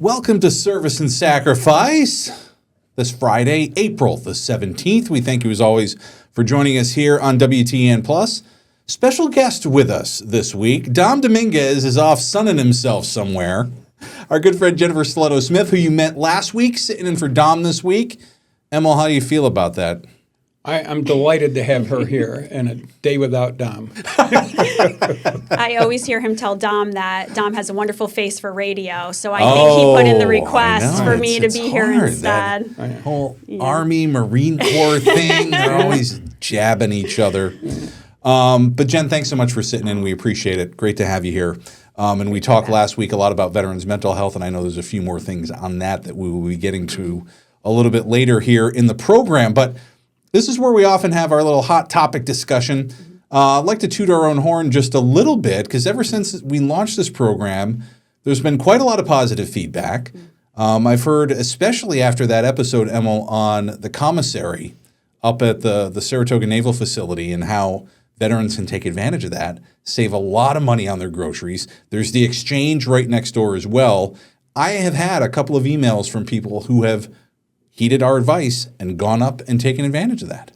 Welcome to Service and Sacrifice. This Friday, April the 17th. We thank you as always for joining us here on WTEN Plus. Special guest with us this week. Dom Dominguez is off sunning himself somewhere. Our good friend Jennifer Stiletto Smith, who you met last week, sitting in for Dom this week. Emil, how do you feel about that? I'm delighted to have her here and a day without Dom. I always hear him tell Dom that Dom has a wonderful face for radio, so I think he put in the request for me to be here instead. That whole Army, Marine Corps thing, they're always jabbing each other. But Jen, thanks so much for sitting in. We appreciate it. Great to have you here. And we talked last week a lot about veterans' mental health, and I know there's a few more things on that we will be getting to a little bit later here in the program. But this is where we often have our little hot topic discussion. I'd like to toot our own horn just a little bit, because ever since we launched this program, there's been quite a lot of positive feedback. I've heard, especially after that episode, Emil, on the commissary up at the Saratoga Naval Facility and how veterans can take advantage of that, save a lot of money on their groceries. There's the exchange right next door as well. I have had a couple of emails from people who have heeded our advice and gone up and taken advantage of that.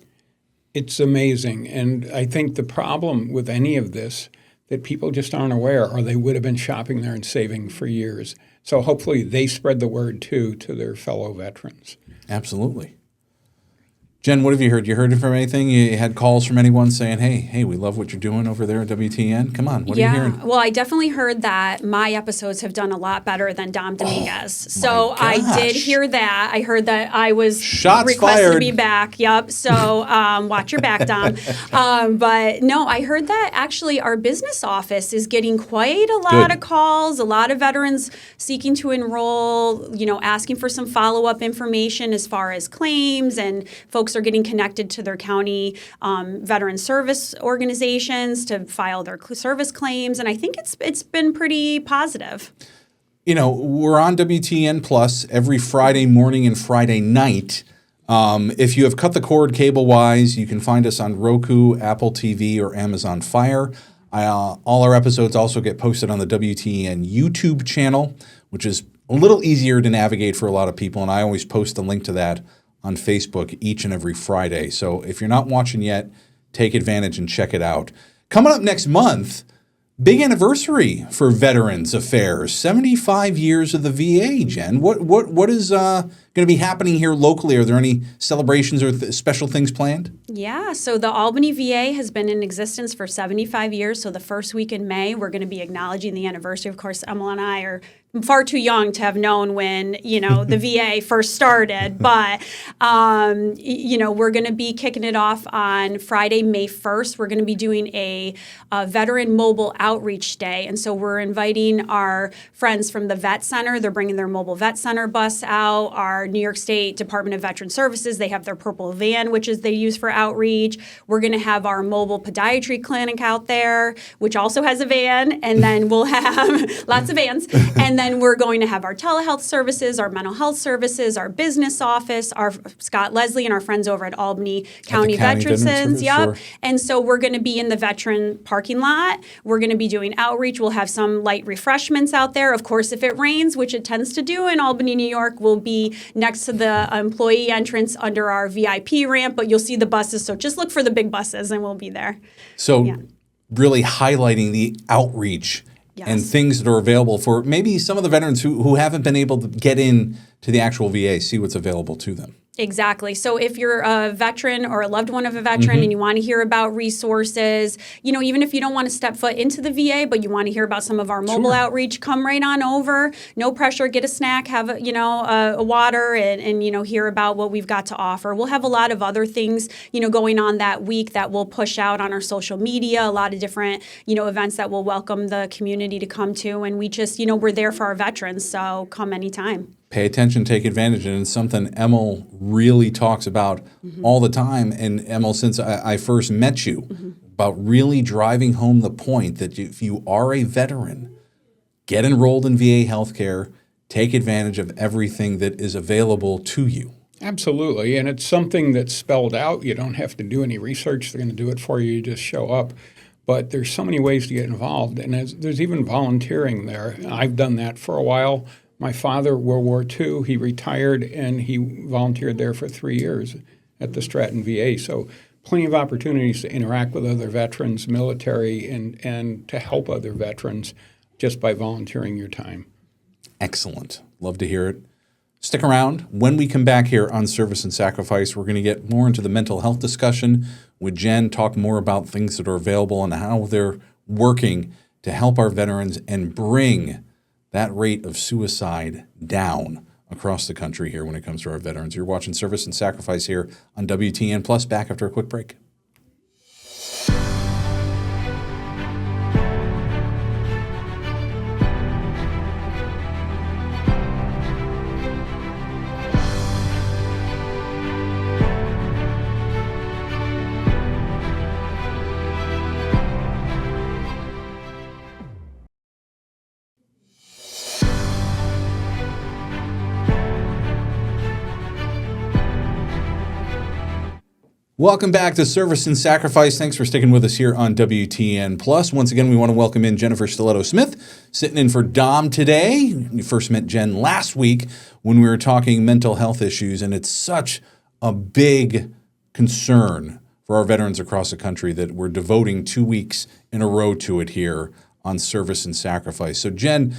It's amazing. And I think the problem with any of this that people just aren't aware, or they would have been shopping there and saving for years. So hopefully they spread the word too to their fellow veterans. Absolutely. Jen, what have you heard? You heard from anything? You had calls from anyone saying, hey, we love what you're doing over there at WTN? Come on, what are you hearing? Well, I definitely heard that my episodes have done a lot better than Dom Dominguez. So I did hear that. I heard that I was requested fired to be back. Yep. So watch your back, Dom. But no, I heard that actually our business office is getting quite a lot of calls, a lot of veterans seeking to enroll, asking for some follow-up information as far as claims, and folks are getting connected to their county veteran service organizations to file their service claims, and I think it's been pretty positive. We're on WTN Plus every Friday morning and Friday night. If you have cut the cord cable-wise, you can find us on Roku, Apple TV, or Amazon Fire. All our episodes also get posted on the WTN YouTube channel, which is a little easier to navigate for a lot of people, and I always post a link to that on Facebook each and every Friday. So if you're not watching yet, take advantage and check it out. Coming up next month, big anniversary for Veterans Affairs, 75 years of the VA, Jen. What is going to be happening here locally? Are there any celebrations or special things planned? Yeah, so the Albany VA has been in existence for 75 years. So the first week in May, we're going to be acknowledging the anniversary. Of course, Emil and I are far too young to have known when, the VA first started. But, we're going to be kicking it off on Friday, May 1st. We're going to be doing a Veteran Mobile Outreach Day. And so we're inviting our friends from the Vet Center. They're bringing their mobile Vet Center bus out. Our New York State Department of Veteran Services, they have their purple van, which is they use for outreach. We're going to have our mobile podiatry clinic out there, which also has a van. And then we'll have lots of vans. And then we're going to have our telehealth services, our mental health services, our business office, our Scott Leslie and our friends over at Albany County Veterans. Yep. Sure. And so we're going to be in the veteran parking lot. We're going to be doing outreach. We'll have some light refreshments out there. Of course, if it rains, which it tends to do in Albany, New York, we'll be next to the employee entrance under our VIP ramp, but you'll see the buses. So just look for the big buses and we'll be there. So really highlighting the outreach. Yes. And things that are available for maybe some of the veterans who haven't been able to get in to the actual VA, see what's available to them. Exactly. So if you're a veteran or a loved one of a veteran and you want to hear about resources, even if you don't want to step foot into the VA, but you want to hear about some of our mobile outreach, come right on over. No pressure. Get a snack, have a water, and hear about what we've got to offer. We'll have a lot of other things, going on that week that we'll push out on our social media, a lot of different, events that will welcome the community to come to. And we just, we're there for our veterans. So come anytime. Pay attention, take advantage, and it's something Emil really talks about all the time. And Emil, since I first met you, about really driving home the point that if you are a veteran, get enrolled in VA healthcare, take advantage of everything that is available to you. Absolutely, and it's something that's spelled out. You don't have to do any research. They're going to do it for you. You just show up. But there's so many ways to get involved, and there's even volunteering there. I've done that for a while. My father, World War II, he retired and he volunteered there for 3 years at the Stratton VA. So plenty of opportunities to interact with other veterans, military, and to help other veterans just by volunteering your time. Excellent. Love to hear it. Stick around. When we come back here on Service and Sacrifice, we're going to get more into the mental health discussion with Jen, talk more about things that are available and how they're working to help our veterans and bring that rate of suicide down across the country here when it comes to our veterans. You're watching Service and Sacrifice here on WTEN Plus. Back after a quick break. Welcome back to Service and Sacrifice. Thanks for sticking with us here on WTN Plus. Once again, we want to welcome in Jennifer Stiletto Smith, sitting in for Dom today. You first met Jen last week when we were talking mental health issues, and it's such a big concern for our veterans across the country that we're devoting 2 weeks in a row to it here on Service and Sacrifice. So Jen,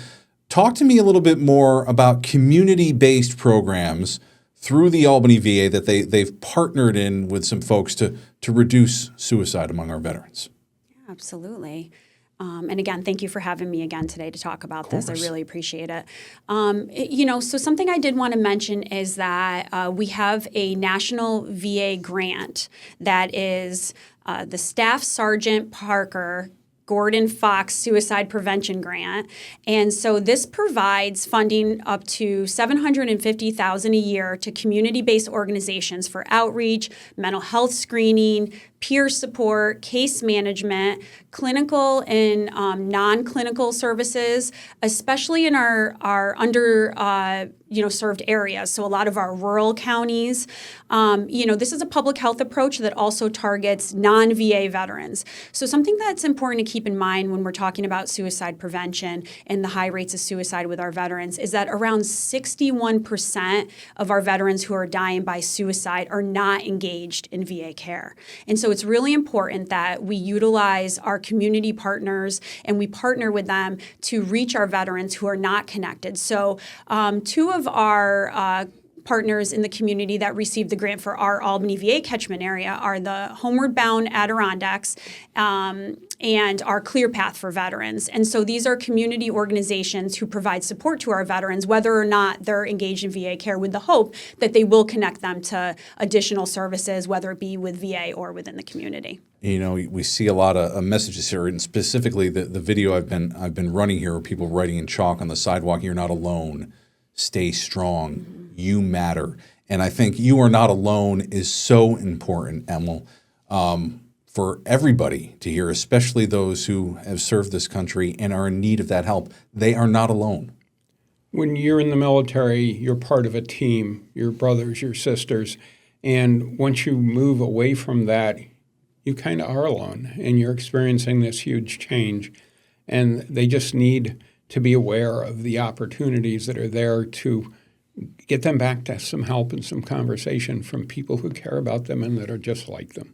talk to me a little bit more about community-based programs through the Albany VA that they've partnered in with some folks to reduce suicide among our veterans. Absolutely. And again, thank you for having me again today to talk about this. I really appreciate it. So something I did want to mention is that we have a national VA grant that is the Staff Sergeant Parker Gordon Fox Suicide Prevention Grant. And so this provides funding up to $750,000 a year to community-based organizations for outreach, mental health screening, peer support, case management, clinical and non-clinical services, especially in our under served areas. So a lot of our rural counties. This is a public health approach that also targets non-VA veterans. So something that's important to keep in mind when we're talking about suicide prevention and the high rates of suicide with our veterans is that around 61% of our veterans who are dying by suicide are not engaged in VA care. And so it's really important that we utilize our community partners and we partner with them to reach our veterans who are not connected. So two of our partners in the community that received the grant for our Albany VA catchment area are the Homeward Bound Adirondacks and our Clear Path for Veterans. And so these are community organizations who provide support to our veterans, whether or not they're engaged in VA care, with the hope that they will connect them to additional services, whether it be with VA or within the community. You know, we see a lot of messages here, and specifically the video I've been running here, where people writing in chalk on the sidewalk, "You're not alone. Stay strong. You matter." And I think "you are not alone" is so important, Emil, for everybody to hear, especially those who have served this country and are in need of that help. They are not alone. When you're in the military, you're part of a team, your brothers, your sisters. And once you move away from that, you kind of are alone and you're experiencing this huge change. And they just need to be aware of the opportunities that are there to get them back to some help and some conversation from people who care about them and that are just like them.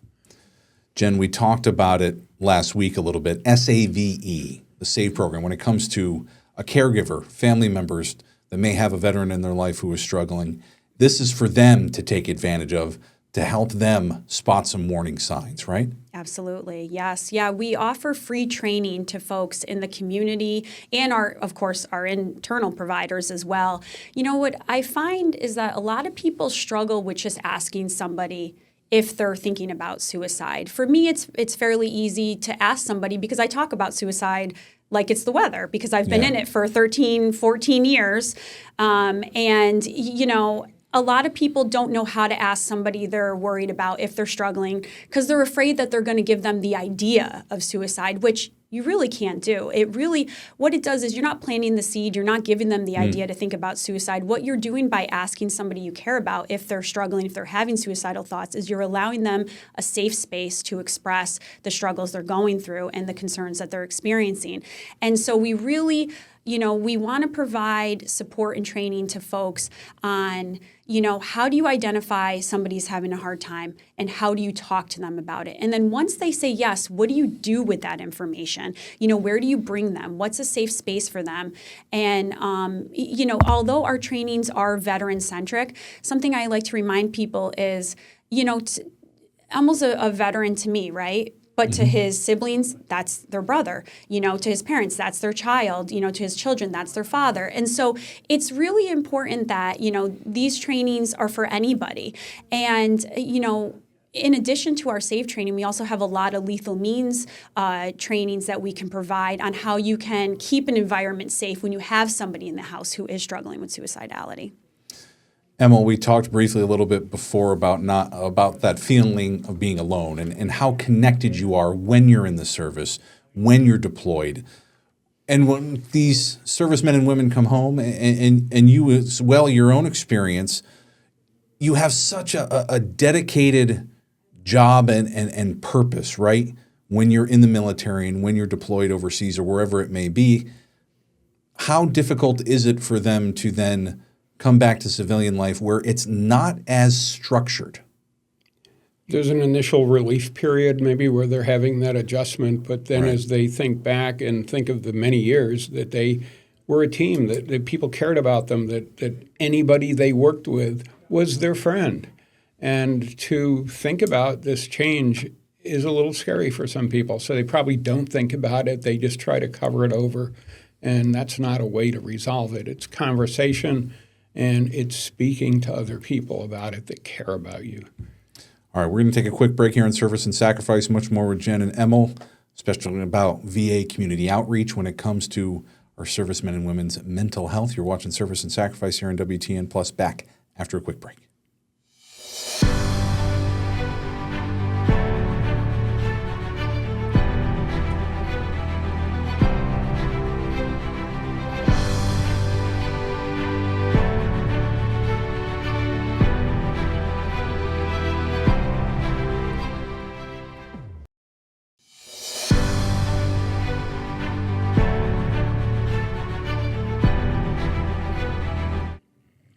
Jen, we talked about it last week a little bit, SAVE, the SAVE program, when it comes to a caregiver, family members that may have a veteran in their life who is struggling. This is for them to take advantage of, to help them spot some warning signs, right? Absolutely. Yes. Yeah. We offer free training to folks in the community and of course, our internal providers as well. You know, what I find is that a lot of people struggle with just asking somebody if they're thinking about suicide. For me, it's fairly easy to ask somebody because I talk about suicide like it's the weather because I've been in it for 13, 14 years. A lot of people don't know how to ask somebody they're worried about if they're struggling because they're afraid that they're going to give them the idea of suicide, which you really can't do. What it does is you're not planting the seed, you're not giving them the idea to think about suicide. What you're doing by asking somebody you care about if they're struggling, if they're having suicidal thoughts, is you're allowing them a safe space to express the struggles they're going through and the concerns that they're experiencing. And so we really we want to provide support and training to folks on, how do you identify somebody's having a hard time and how do you talk to them about it? And then once they say yes, what do you do with that information? Where do you bring them? What's a safe space for them? And, although our trainings are veteran-centric, something I like to remind people is, Elmo's a veteran to me, right? But to his siblings, that's their brother. To his parents, that's their child. To his children, that's their father. And so it's really important that, these trainings are for anybody. And, in addition to our SAFE training, we also have a lot of lethal means trainings that we can provide on how you can keep an environment safe when you have somebody in the house who is struggling with suicidality. Emma, we talked briefly a little bit before about that feeling of being alone and how connected you are when you're in the service, when you're deployed. And when these servicemen and women come home and you as well, your own experience, you have such a dedicated job and purpose, right? When you're in the military and when you're deployed overseas or wherever it may be, how difficult is it for them to then come back to civilian life where it's not as structured? There's an initial relief period maybe where they're having that adjustment, but then as they think back and think of the many years that they were a team, that people cared about them, that anybody they worked with was their friend. And to think about this change is a little scary for some people. So they probably don't think about it. They just try to cover it over. And that's not a way to resolve it. It's conversation. And it's speaking to other people about it that care about you. All right, we're going to take a quick break here on Service and Sacrifice. Much more with Jen and Emil, especially about VA community outreach when it comes to our servicemen and women's mental health. You're watching Service and Sacrifice here on WTN Plus. Back after a quick break.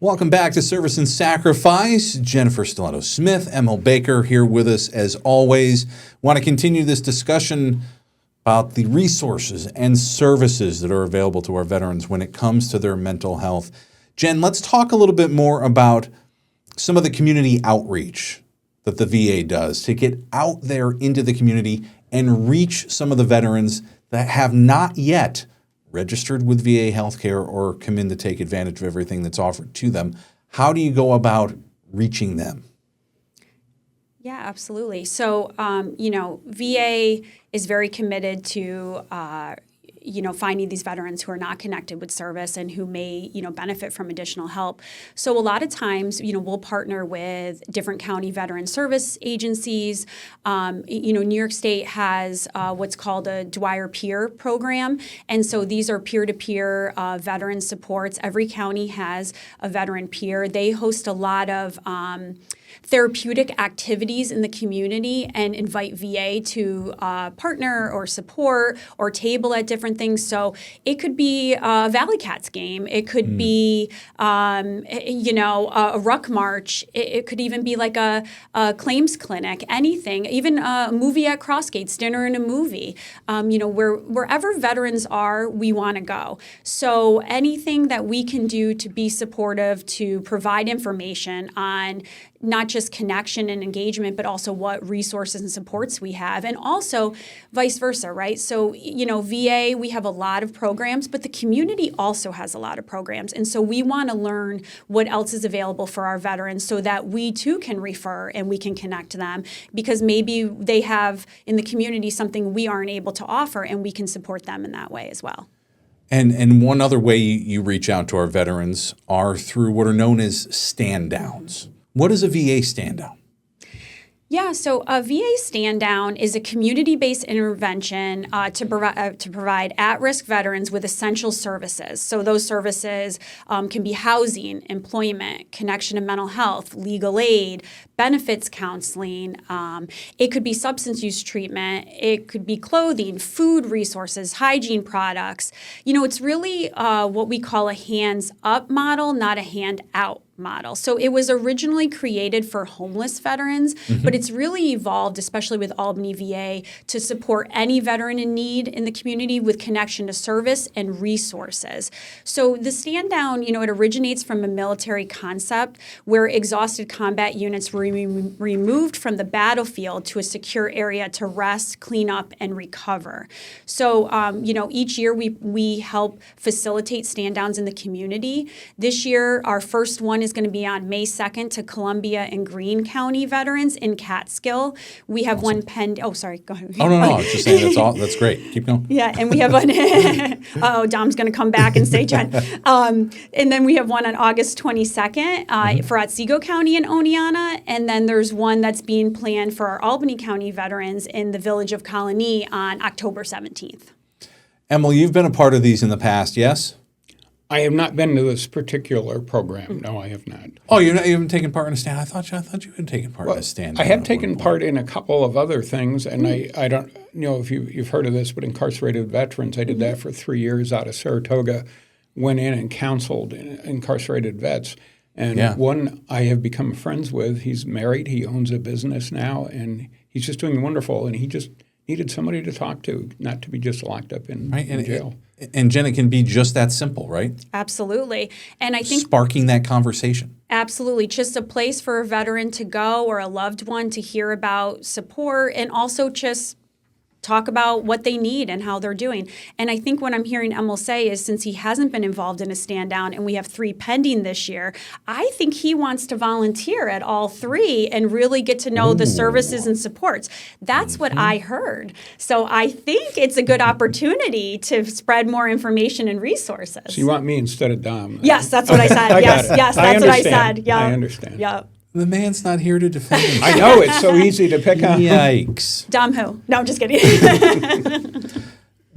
Welcome back to Service and Sacrifice. Jennifer Stiletto Smith, Emil Baker here with us as always. Want to continue this discussion about the resources and services that are available to our veterans when it comes to their mental health. Jen, let's talk a little bit more about some of the community outreach that the VA does to get out there into the community and reach some of the veterans that have not yet registered with VA healthcare or come in to take advantage of everything that's offered to them. How do you go about reaching them? Yeah, absolutely. So, VA is very committed to, finding these veterans who are not connected with service and who may, benefit from additional help. So a lot of times, we'll partner with different county veteran service agencies. New York State has what's called a Dwyer Peer program. And so these are peer-to-peer veteran supports. Every county has a veteran peer. They host a lot of therapeutic activities in the community and invite VA to partner or support or table at different things. So it could be a Valley Cats game. It could be, a ruck march. It could even be like a claims clinic, anything, even a movie at Crossgates, dinner and a movie. Wherever veterans are, we want to go. So anything that we can do to be supportive, to provide information on not just connection and engagement, but also what resources and supports we have, and also vice versa, right? So, VA, we have a lot of programs, but the community also has a lot of programs. And so we want to learn what else is available for our veterans so that we too can refer and we can connect to them, because maybe they have in the community something we aren't able to offer, and we can support them in that way as well. And one other way you reach out to our veterans are through what are known as stand downs. What is a VA stand down? Yeah, so a VA stand down is a community-based intervention to provide at-risk veterans with essential services. So those services can be housing, employment, connection to mental health, legal aid, benefits counseling. It could be substance use treatment. It could be clothing, food resources, hygiene products. It's really what we call a hands-up model, not a hand-out model. So it was originally created for homeless veterans, but it's really evolved, especially with Albany VA, to support any veteran in need in the community with connection to service and resources. So the stand down, it originates from a military concept where exhausted combat units were removed from the battlefield to a secure area to rest, clean up, and recover. So, each year we help facilitate stand downs in the community. This year, our first one is going to be on May 2nd to Columbia and Greene County veterans in Catskill. We have one pending. Oh, sorry. Go ahead. Oh, no. I was just saying that's great. Keep going. Yeah, and we have one. Dom's going to come back and say, Jen. And then we have one on August 22nd for Otsego County in Oneonta. And then there's one that's being planned for our Albany County veterans in the village of Colony on October 17th. Emily, you've been a part of these in the past, yes? I have not been to this particular program. No, I have not. Oh, you haven't taken part in a stand? I thought you had taken part in a stand. I have taken part in a couple of other things, and I don't know if you've heard of this, but incarcerated veterans, I did that for 3 years out of Saratoga, went in and counseled incarcerated vets. And one I have become friends with, he's married, he owns a business now, and he's just doing wonderful, and he just needed somebody to talk to, not to be just locked up in jail. And Jen, it can be just that simple, right? Absolutely. And I think sparking that conversation. Absolutely. Just a place for a veteran to go or a loved one to hear about support and also just talk about what they need and how they're doing. And I think what I'm hearing Emil say is since he hasn't been involved in a stand down and we have 3 pending this year, I think he wants to volunteer at all 3 and really get to know the services and supports. That's what I heard. So I think it's a good opportunity to spread more information and resources. So you want me instead of Dom? Yes, that's what I said. Yes, that's what I said. Yeah. I understand. Yeah. The man's not here to defend himself. I know, it's so easy to pick on. Yikes. Dom who? No, I'm just kidding.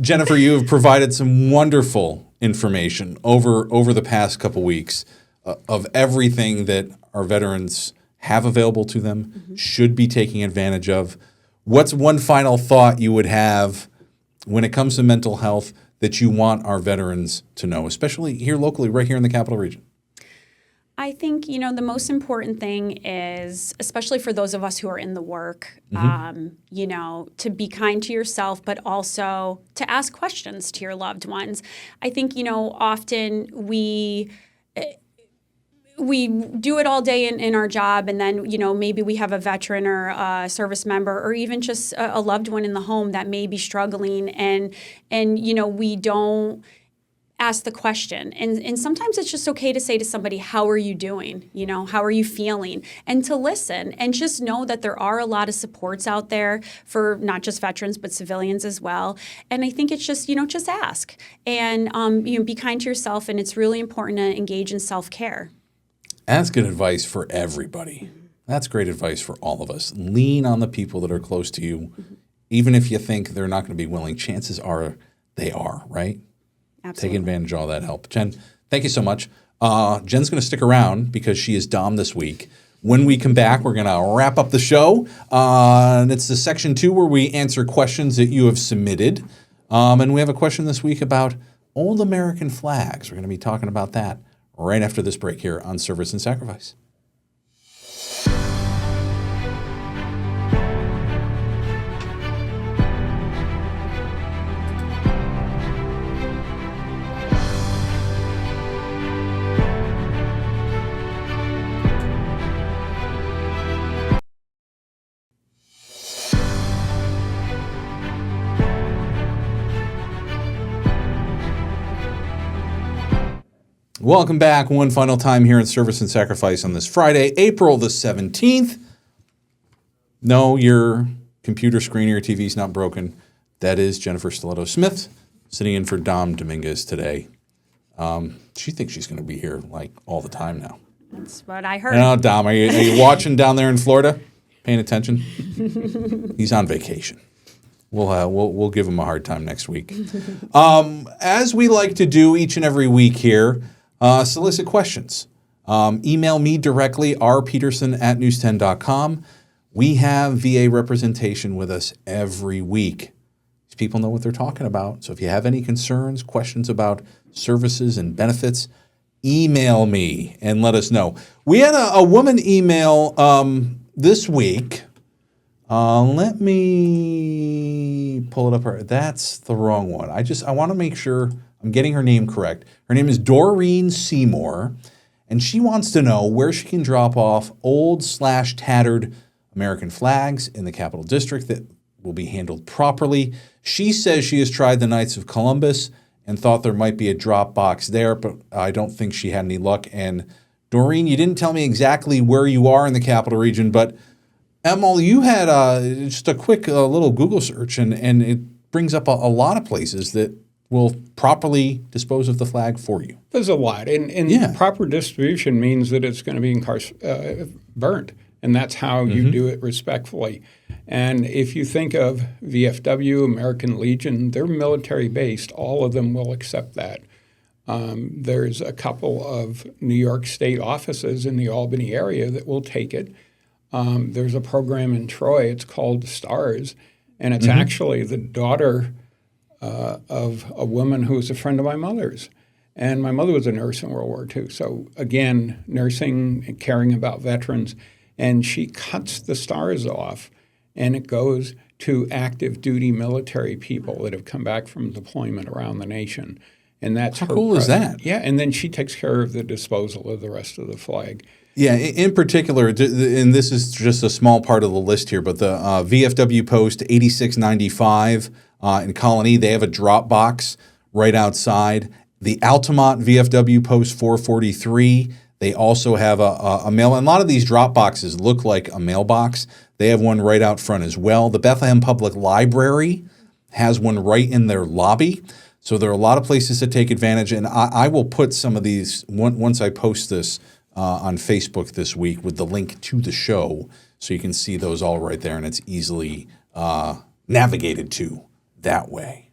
Jennifer, you have provided some wonderful information over the past couple weeks of everything that our veterans have available to them, should be taking advantage of. What's one final thought you would have when it comes to mental health that you want our veterans to know, especially here locally, right here in the Capital Region? I think, the most important thing is, especially for those of us who are in the work, to be kind to yourself, but also to ask questions to your loved ones. I think, often we do it all day in our job, and then, maybe we have a veteran or a service member or even just a loved one in the home that may be struggling, and we don't ask the question. And sometimes it's just okay to say to somebody, how are you doing? How are you feeling? And to listen and just know that there are a lot of supports out there for not just veterans, but civilians as well. And I think it's just, just ask and, be kind to yourself. And it's really important to engage in self-care. That's good advice for everybody. That's great advice for all of us. Lean on the people that are close to you. Even if you think they're not going to be willing, chances are they are, right? Absolutely. Take advantage of all that help. Jen, thank you so much. Jen's going to stick around because she is Dom this week. When we come back, we're going to wrap up the show. And it's the section 2 where we answer questions that you have submitted. And we have a question this week about old American flags. We're going to be talking about that right after this break here on Service and Sacrifice. Welcome back one final time here in Service and Sacrifice on this Friday, April the 17th. No, your computer screen or your TV's not broken. That is Jennifer Stiletto Smith sitting in for Dom Dominguez today. She thinks she's going to be here like all the time now. That's what I heard. No, Dom, are you watching down there in Florida? Paying attention? He's on vacation. We'll give him a hard time next week. As we like to do each and every week here, solicit questions. Email me directly, rpeterson@news10.com. We have VA representation with us every week. These people know what they're talking about. So if you have any concerns, questions about services and benefits, email me and let us know. We had a woman email this week. Let me pull it up. That's the wrong one. I want to make sure I'm getting her name correct. Her name is Doreen Seymour, and she wants to know where she can drop off old/tattered American flags in the Capital District that will be handled properly. She says she has tried the Knights of Columbus and thought there might be a drop box there, but I don't think she had any luck. And Doreen, you didn't tell me exactly where you are in the Capital Region, but Emil, you had just a quick little Google search, and it brings up a lot of places that will properly dispose of the flag for you. There's a lot. And proper distribution means that it's going to be burnt, and that's how you do it respectfully. And if you think of VFW, American Legion, they're military-based. All of them will accept that. There's a couple of New York State offices in the Albany area that will take it. There's a program in Troy. It's called STARS, and it's actually the daughter of a woman who was a friend of my mother's. And my mother was a nurse in World War II. So, again, nursing and caring about veterans. And she cuts the stars off, and it goes to active duty military people that have come back from deployment around the nation. And that's how cool is that? Yeah, and then she takes care of the disposal of the rest of the flag. Yeah, in particular, and this is just a small part of the list here, but the VFW Post 8695 in Colony, they have a drop box right outside. The Altamont VFW Post 443, they also have a mail. And a lot of these drop boxes look like a mailbox. They have one right out front as well. The Bethlehem Public Library has one right in their lobby. So there are a lot of places to take advantage. And I will put some of these, once I post this on Facebook this week with the link to the show, so you can see those all right there, and it's easily navigated to that way.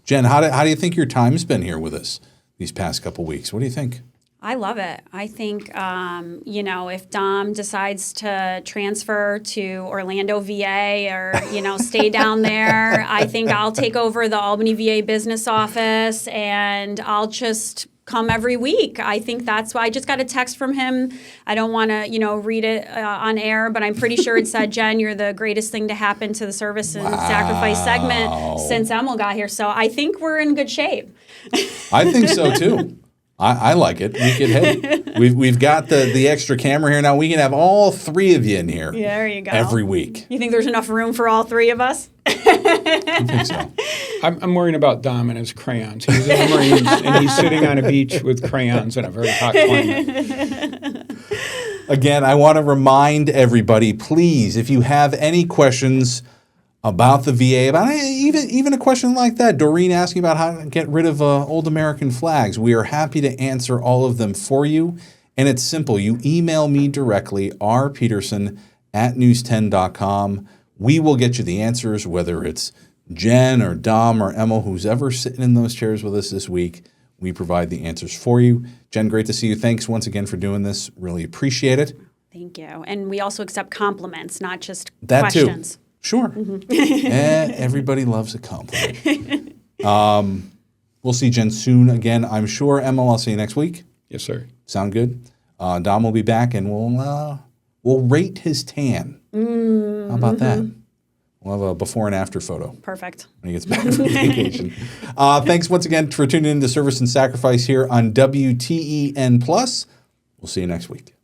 Jen, how do you think your time's been here with us these past couple weeks? What do you think? I love it. I think, if Dom decides to transfer to Orlando VA or, stay down there, I think I'll take over the Albany VA business office, and I'll just come every week. I think that's why I just got a text from him. I don't want to, read it on air, but I'm pretty sure it said, Jen, you're the greatest thing to happen to the service and sacrifice segment since Emil got here. So I think we're in good shape. I think so too. I like it. We could, hey, we've got the extra camera here now. We can have all three of you in here. Yeah, there you go. Every week. You think there's enough room for all three of us? I think so. I'm worrying about Dom and his crayons. He's in the Marines, and he's sitting on a beach with crayons in a very hot climate. Again, I want to remind everybody, please, if you have any questions about the VA, about even a question like that, Doreen asking about how to get rid of old American flags, we are happy to answer all of them for you. And it's simple. You email me directly, rpeterson@news10.com. We will get you the answers, whether it's Jen or Dom or Emil, who's ever sitting in those chairs with us this week. We provide the answers for you. Jen, great to see you. Thanks once again for doing this. Really appreciate it. Thank you. And we also accept compliments, not just that questions. Too. Sure. Everybody loves a compliment. We'll see Jen soon again, I'm sure. Emil, I'll see you next week. Yes, sir. Sound good? Dom will be back, and we'll rate his tan. How about that? We'll have a before and after photo. Perfect. When he gets back from vacation. Thanks once again for tuning in to Service and Sacrifice here on WTEN+. We'll see you next week.